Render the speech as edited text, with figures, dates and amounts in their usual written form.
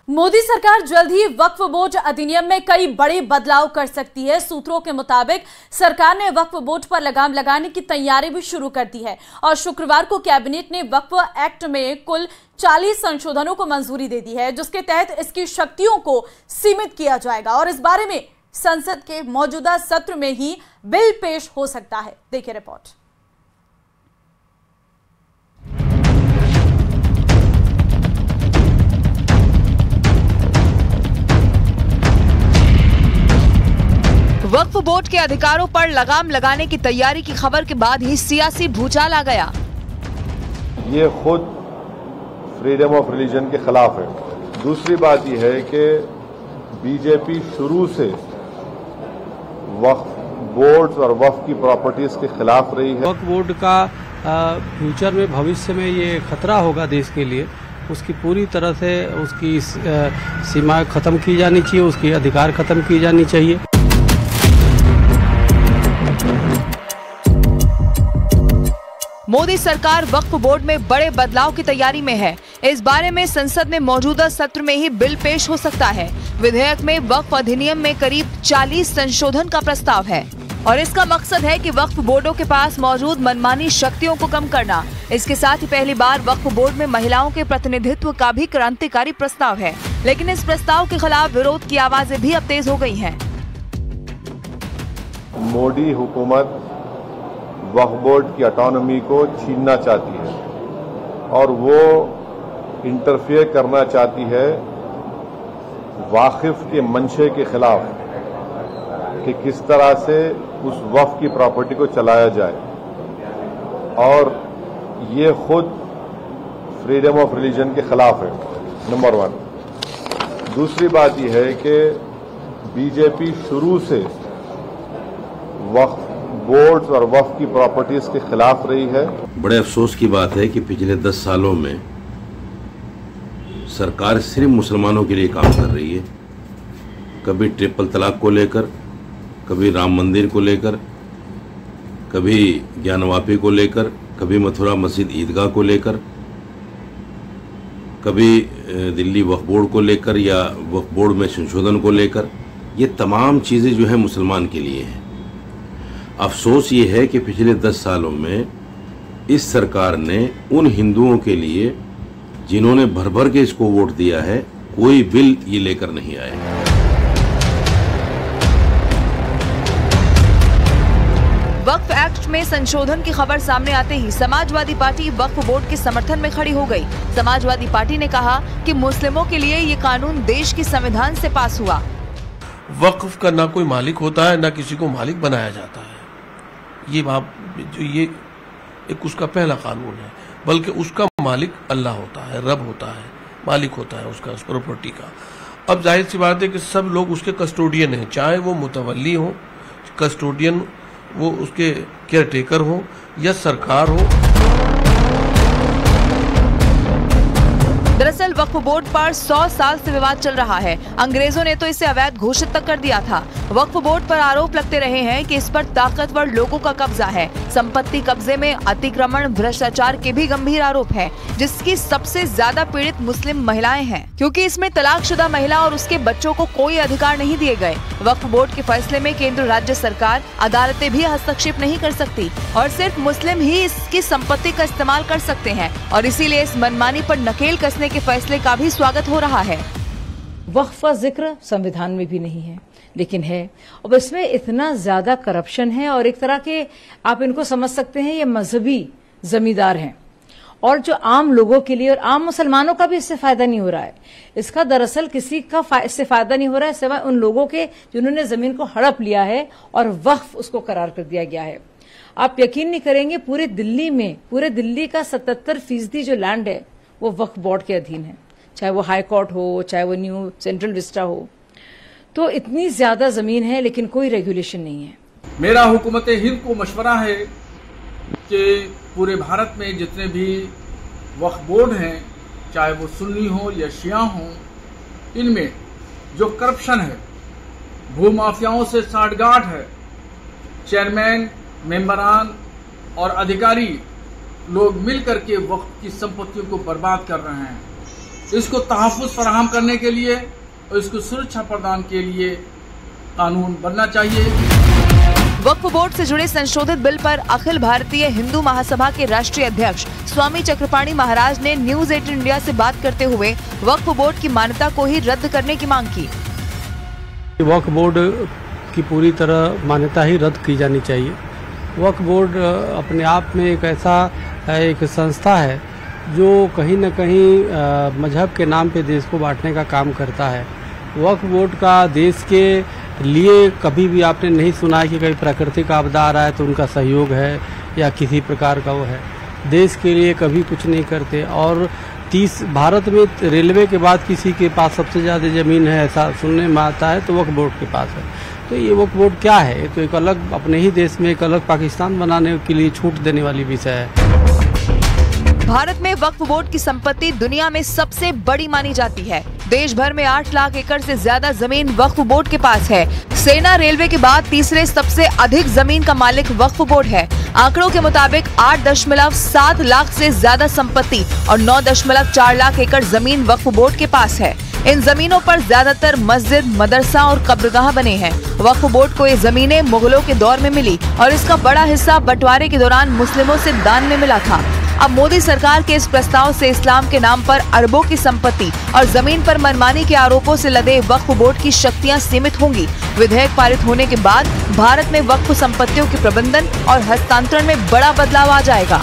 मोदी सरकार जल्द ही वक्फ बोर्ड अधिनियम में कई बड़े बदलाव कर सकती है। सूत्रों के मुताबिक सरकार ने वक्फ बोर्ड पर लगाम लगाने की तैयारी भी शुरू कर दी है और शुक्रवार को कैबिनेट ने वक्फ एक्ट में कुल 40 संशोधनों को मंजूरी दे दी है, जिसके तहत इसकी शक्तियों को सीमित किया जाएगा और इस बारे में संसद के मौजूदा सत्र में ही बिल पेश हो सकता है। देखिए रिपोर्ट। वक्फ बोर्ड के अधिकारों पर लगाम लगाने की तैयारी की खबर के बाद ही सियासी भूचाल आ गया। ये खुद फ्रीडम ऑफ रिलीजन के खिलाफ है। दूसरी बात यह है कि बीजेपी शुरू से वक्फ बोर्ड और वक्फ की प्रॉपर्टीज के खिलाफ रही है। वक्फ बोर्ड का फ्यूचर में, भविष्य में ये खतरा होगा देश के लिए। उसकी पूरी तरह से उसकी सीमा खत्म की जानी चाहिए, उसकी अधिकार खत्म की जानी चाहिए। मोदी सरकार वक्फ बोर्ड में बड़े बदलाव की तैयारी में है। इस बारे में संसद में मौजूदा सत्र में ही बिल पेश हो सकता है। विधेयक में वक्फ अधिनियम में करीब 40 संशोधन का प्रस्ताव है और इसका मकसद है कि वक्फ बोर्डों के पास मौजूद मनमानी शक्तियों को कम करना। इसके साथ ही पहली बार वक्फ बोर्ड में महिलाओं के प्रतिनिधित्व का भी क्रांतिकारी प्रस्ताव है, लेकिन इस प्रस्ताव के खिलाफ विरोध की आवाजें भी अब तेज हो गई हैं। मोदी हुकूमत वक्फ बोर्ड की ऑटोनॉमी को छीनना चाहती है और वो इंटरफेयर करना चाहती है वाकिफ के मंशे के खिलाफ कि किस तरह से उस वक्फ की प्रॉपर्टी को चलाया जाए, और ये खुद फ्रीडम ऑफ रिलीजन के खिलाफ है, नंबर 1। दूसरी बात यह है कि बीजेपी शुरू से वक्फ बोर्ड और वक्फ की प्रॉपर्टीज के खिलाफ रही है। बड़े अफसोस की बात है कि पिछले 10 सालों में सरकार सिर्फ मुसलमानों के लिए काम कर रही है। कभी ट्रिपल तलाक को लेकर, कभी राम मंदिर को लेकर, कभी ज्ञानवापी को लेकर, कभी मथुरा मस्जिद ईदगाह को लेकर, कभी दिल्ली वक्फ बोर्ड को लेकर या वक्फ बोर्ड में संशोधन को लेकर। ये तमाम चीज़ें जो है मुसलमान के लिए हैं। अफसोस ये है कि पिछले 10 सालों में इस सरकार ने उन हिंदुओं के लिए जिन्होंने भर भर के इसको वोट दिया है, कोई बिल ये लेकर नहीं आए। वक्फ एक्ट में संशोधन की खबर सामने आते ही समाजवादी पार्टी वक्फ बोर्ड के समर्थन में खड़ी हो गई। समाजवादी पार्टी ने कहा कि मुस्लिमों के लिए ये कानून देश के संविधान से पास हुआ। वक्फ का ना कोई मालिक होता है, ना किसी को मालिक बनाया जाता है। ये एक उसका पहला कानून है, बल्कि उसका मालिक अल्लाह होता है, रब होता है, मालिक होता है उसका, उस प्रॉपर्टी का। अब जाहिर सी बात है कि सब लोग उसके कस्टोडियन हैं, चाहे वो मुतवल्ली हो, कस्टोडियन वो उसके केयरटेकर हो या सरकार हो। दरअसल वक्फ बोर्ड पर 100 साल से विवाद चल रहा है। अंग्रेजों ने तो इसे अवैध घोषित तक कर दिया था। वक्फ बोर्ड पर आरोप लगते रहे हैं कि इस पर ताकतवर लोगों का कब्जा है। संपत्ति कब्जे में अतिक्रमण, भ्रष्टाचार के भी गंभीर आरोप हैं, जिसकी सबसे ज्यादा पीड़ित मुस्लिम महिलाएं हैं, क्योंकि इसमें तलाकशुदा महिला और उसके बच्चों को कोई अधिकार नहीं दिए गए। वक्फ बोर्ड के फैसले में केंद्र, राज्य सरकार, अदालतें भी हस्तक्षेप नहीं कर सकती और सिर्फ मुस्लिम ही इसकी संपत्ति का इस्तेमाल कर सकते हैं, और इसीलिए इस मनमानी पर नकेल कसने के फैसले का भी स्वागत हो रहा है। वक्फ का जिक्र संविधान में भी नहीं है, लेकिन है, और इसमें इतना ज्यादा करप्शन है और एक तरह के आप इनको समझ सकते हैं ये मजहबी जमींदार हैं, और जो आम लोगों के लिए और आम मुसलमानों का भी इससे फायदा नहीं हो रहा है। इसका दरअसल किसी का इससे फायदा नहीं हो रहा है सिवाय उन लोगों के जिन्होंने जमीन को हड़प लिया है और वक्फ उसको करार कर दिया गया है। आप यकीन नहीं करेंगे, पूरे दिल्ली का 77% जो लैंड है वो वक्फ बोर्ड के अधीन है, चाहे वो हाई कोर्ट हो, चाहे वो न्यू सेंट्रल विस्टा हो। तो इतनी ज्यादा जमीन है लेकिन कोई रेगुलेशन नहीं है। मेरा हुकूमत हिंद को मशवरा है कि पूरे भारत में जितने भी वक्फ बोर्ड हैं, चाहे वो सुन्नी हो या शिया हो, इनमें जो करप्शन है, भूमाफियाओं से साठगांठ है, चेयरमैन, मेंबरान और अधिकारी लोग मिलकर के वक्फ की संपत्तियों को बर्बाद कर रहे हैं। इसको तहफ़्फ़ुज़ फराहम करने के लिए और इसको सुरक्षा प्रदान के लिए कानून बनना चाहिए। वक्फ बोर्ड से जुड़े संशोधित बिल पर अखिल भारतीय हिंदू महासभा के राष्ट्रीय अध्यक्ष स्वामी चक्रपाणी महाराज ने न्यूज 18 इंडिया से बात करते हुए वक्फ बोर्ड की मान्यता को ही रद्द करने की मांग की। वक्फ बोर्ड की पूरी तरह मान्यता ही रद्द की जानी चाहिए। वक्फ बोर्ड अपने आप में एक ऐसा एक संस्था है जो कहीं न कहीं मजहब के नाम पे देश को बांटने का काम करता है। वक्फ बोर्ड का देश के लिए कभी भी आपने नहीं सुना है कि कभी प्राकृतिक आपदा आ रहा है तो उनका सहयोग है या किसी प्रकार का वो है। देश के लिए कभी कुछ नहीं करते। और भारत में रेलवे के बाद किसी के पास सबसे ज़्यादा ज़मीन है ऐसा सुनने में आता है तो वक्फ बोर्ड के पास है। तो ये वक्फ बोर्ड क्या है? ये तो एक अलग अपने ही देश में एक अलग पाकिस्तान बनाने के लिए छूट देने वाली विषय है। भारत में वक्फ बोर्ड की संपत्ति दुनिया में सबसे बड़ी मानी जाती है। देश भर में 8 लाख एकड़ से ज्यादा जमीन वक्फ बोर्ड के पास है। सेना रेलवे के बाद तीसरे सबसे अधिक जमीन का मालिक वक्फ बोर्ड है। आंकड़ों के मुताबिक 8.7 लाख से ज्यादा संपत्ति और 9.4 लाख एकड़ जमीन वक्फ बोर्ड के पास है। इन जमीनों पर ज्यादातर मस्जिद, मदरसा और कब्रगाह बने हैं। वक्फ बोर्ड को ये जमीनें मुगलों के दौर में मिली और इसका बड़ा हिस्सा बंटवारे के दौरान मुस्लिमों से दान में मिला था। अब मोदी सरकार के इस प्रस्ताव से इस्लाम के नाम पर अरबों की संपत्ति और जमीन पर मनमानी के आरोपों से लदे वक्फ बोर्ड की शक्तियां सीमित होंगी। विधेयक पारित होने के बाद भारत में वक्फ संपत्तियों के प्रबंधन और हस्तांतरण में बड़ा बदलाव आ जाएगा।